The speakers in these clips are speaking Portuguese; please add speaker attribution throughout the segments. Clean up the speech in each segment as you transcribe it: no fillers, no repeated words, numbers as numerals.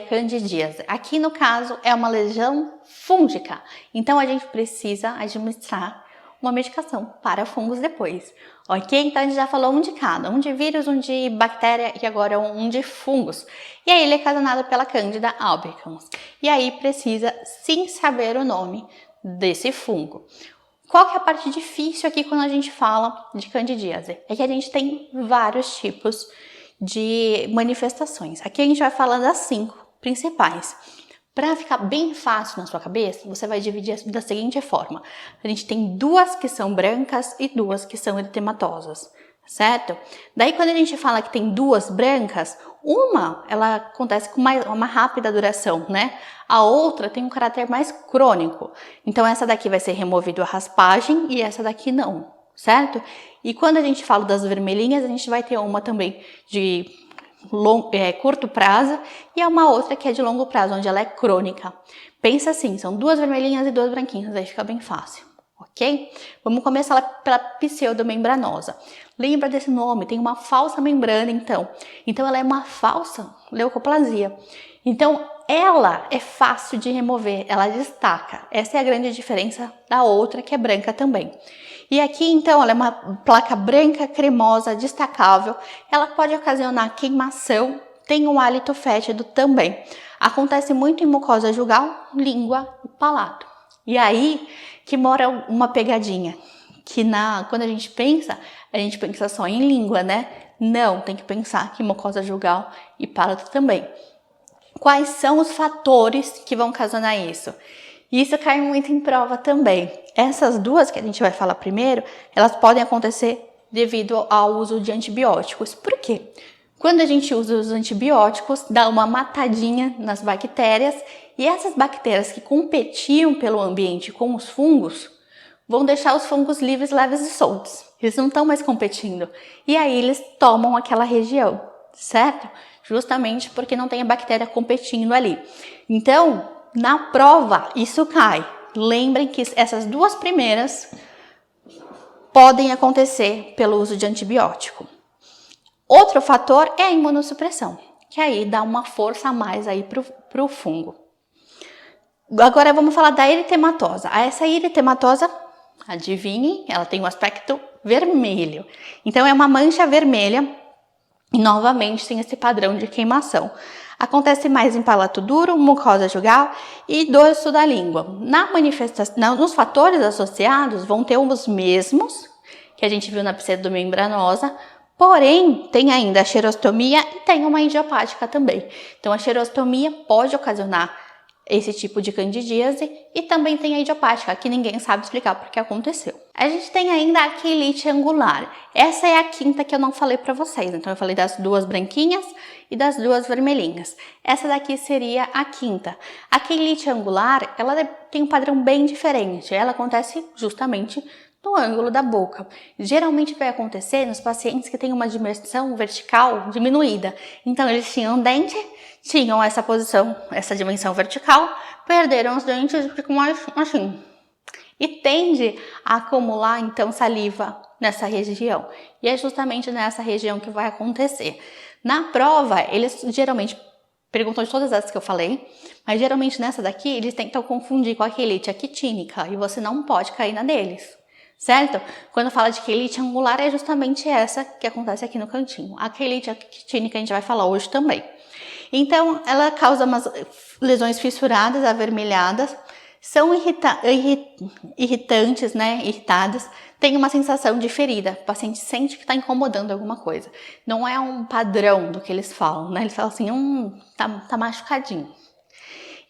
Speaker 1: candidíase. Aqui no caso é uma lesão fúngica, então a gente precisa administrar uma medicação para fungos depois, ok? Então a gente já falou um de cada, um de vírus, um de bactéria e agora um de fungos. E aí ele é ocasionado pela Candida albicans. E aí precisa sim saber o nome desse fungo. Qual que é a parte difícil aqui quando a gente fala de candidíase? É que a gente tem vários tipos de manifestações. Aqui a gente vai falar das 5 principais. Para ficar bem fácil na sua cabeça, você vai dividir da seguinte forma. A gente tem 2 que são brancas e 2 que são eritematosas, certo? Daí quando a gente fala que tem 2 brancas, uma ela acontece com uma rápida duração, né? A outra tem um caráter mais crônico. Então essa daqui vai ser removido a raspagem e essa daqui não, certo? E quando a gente fala das vermelhinhas, a gente vai ter uma também de curto prazo e é uma outra que é de longo prazo, onde ela é crônica. Pensa assim, são 2 vermelhinhas e 2 branquinhas, aí fica bem fácil, ok? Vamos começar pela pseudomembranosa. Lembra desse nome, tem uma falsa membrana então ela é uma falsa leucoplasia. Então ela é fácil de remover, ela destaca. Essa é a grande diferença da outra que é branca também. E aqui, então, ela é uma placa branca, cremosa, destacável. Ela pode ocasionar queimação, tem um hálito fétido também. Acontece muito em mucosa jugal, língua e palato. E aí que mora uma pegadinha, que quando a gente pensa só em língua, né? Não, tem que pensar que mucosa jugal e palato também. Quais são os fatores que vão ocasionar isso? Isso cai muito em prova também. Essas 2 que a gente vai falar primeiro, elas podem acontecer devido ao uso de antibióticos. Por quê? Quando a gente usa os antibióticos, dá uma matadinha nas bactérias e essas bactérias que competiam pelo ambiente com os fungos vão deixar os fungos livres, leves e soltos. Eles não estão mais competindo. E aí eles tomam aquela região, certo? Justamente porque não tem a bactéria competindo ali. Então, na prova, isso cai. Lembrem que essas 2 primeiras podem acontecer pelo uso de antibiótico. Outro fator é a imunossupressão, que aí dá uma força a mais aí pro fungo. Agora vamos falar da eritematosa. Essa eritematosa, adivinhe, ela tem um aspecto vermelho. Então é uma mancha vermelha e novamente tem esse padrão de queimação. Acontece mais em palato duro, mucosa jugal e dorso da língua. Na manifestação, nos fatores associados vão ter os mesmos que a gente viu na pseudomembranosa, porém tem ainda a xerostomia e tem uma idiopática também. Então a xerostomia pode ocasionar esse tipo de candidíase e também tem a idiopática, que ninguém sabe explicar porque aconteceu. A gente tem ainda a queilite angular. Essa é a 5ª que eu não falei para vocês. Então eu falei das 2 branquinhas e das 2 vermelhinhas. Essa daqui seria a 5ª. A queilite angular, ela tem um padrão bem diferente. Ela acontece justamente no ângulo da boca. Geralmente vai acontecer nos pacientes que têm uma dimensão vertical diminuída. Então eles tinham dente, tinham essa posição, essa dimensão vertical, perderam os dentes e ficam assim. E tende a acumular, então, saliva nessa região. E é justamente nessa região que vai acontecer. Na prova, eles geralmente perguntam de todas essas que eu falei, mas geralmente nessa daqui, eles tentam confundir com a queilite actínica, e você não pode cair na deles, certo? Quando fala de queilite angular, é justamente essa que acontece aqui no cantinho. A queilite actínica a gente vai falar hoje também. Então, ela causa umas lesões fissuradas, avermelhadas, são irritantes, né? Irritadas, tem uma sensação de ferida. O paciente sente que está incomodando alguma coisa. Não é um padrão do que eles falam, né? Eles falam assim, tá machucadinho.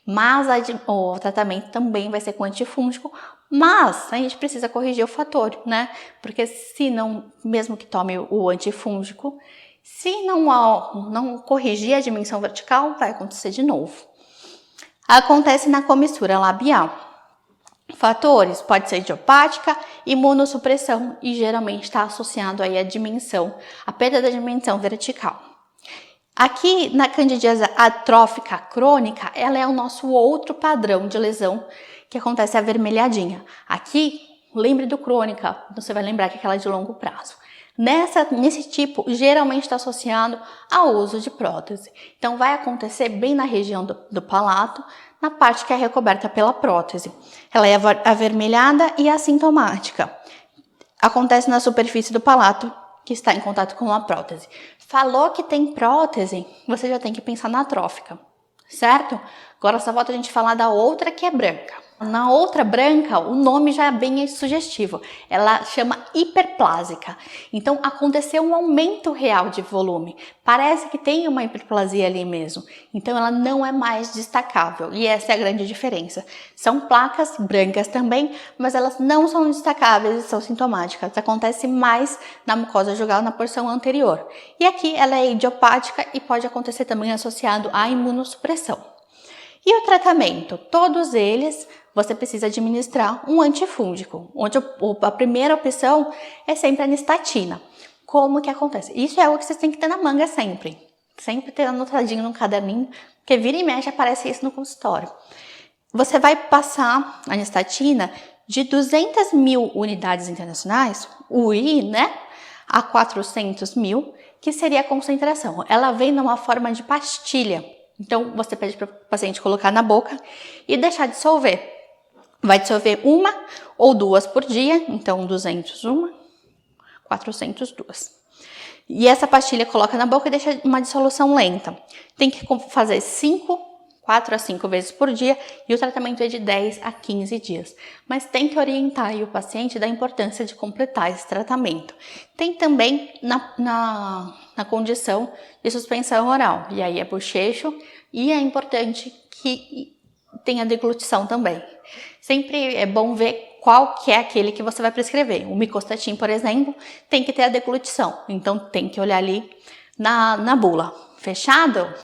Speaker 1: Mas o tratamento também vai ser com antifúngico, mas a gente precisa corrigir o fator, né? Porque se não, mesmo que tome o antifúngico, se não corrigir a dimensão vertical, vai acontecer de novo. Acontece na comissura labial. Fatores, pode ser idiopática, imunossupressão e geralmente está associado aí à dimensão, a perda da dimensão vertical. Aqui na candidíase atrófica crônica, ela é o nosso outro padrão de lesão que acontece avermelhadinha. Aqui, lembre do crônica, você vai lembrar que é aquela de longo prazo. Nesse tipo, geralmente está associado ao uso de prótese. Então, vai acontecer bem na região do palato, na parte que é recoberta pela prótese. Ela é avermelhada e assintomática. Acontece na superfície do palato, que está em contato com a prótese. Falou que tem prótese, você já tem que pensar na atrófica, certo? Agora só falta a gente falar da outra que é branca. Na outra branca, o nome já é bem sugestivo. Ela chama hiperplásica. Então, aconteceu um aumento real de volume. Parece que tem uma hiperplasia ali mesmo. Então, ela não é mais destacável. E essa é a grande diferença. São placas brancas também, mas elas não são destacáveis e são sintomáticas. Acontece mais na mucosa jugal na porção anterior. E aqui ela é idiopática e pode acontecer também associado à imunossupressão. E o tratamento? Todos eles você precisa administrar um antifúngico, onde a primeira opção é sempre a nistatina. Como que acontece? Isso é algo que vocês têm que ter na manga sempre. Sempre ter anotadinho no caderninho, porque vira e mexe aparece isso no consultório. Você vai passar a nistatina de 200 mil unidades internacionais, UI, né? A 400 mil, que seria a concentração. Ela vem numa forma de pastilha. Então, você pede para o paciente colocar na boca e deixar dissolver. Vai dissolver 1 ou 2 por dia, então 200 uma, 400 2. E essa pastilha coloca na boca e deixa uma dissolução lenta. Tem que fazer 4 a 5 vezes por dia e o tratamento é de 10 a 15 dias. Mas tem que orientar aí o paciente da importância de completar esse tratamento. Tem também na condição de suspensão oral, e aí é bochecho e é importante que tenha deglutição também. Sempre é bom ver qual que é aquele que você vai prescrever. O micostatin, por exemplo, tem que ter a deglutição, então tem que olhar ali na bula. Fechado?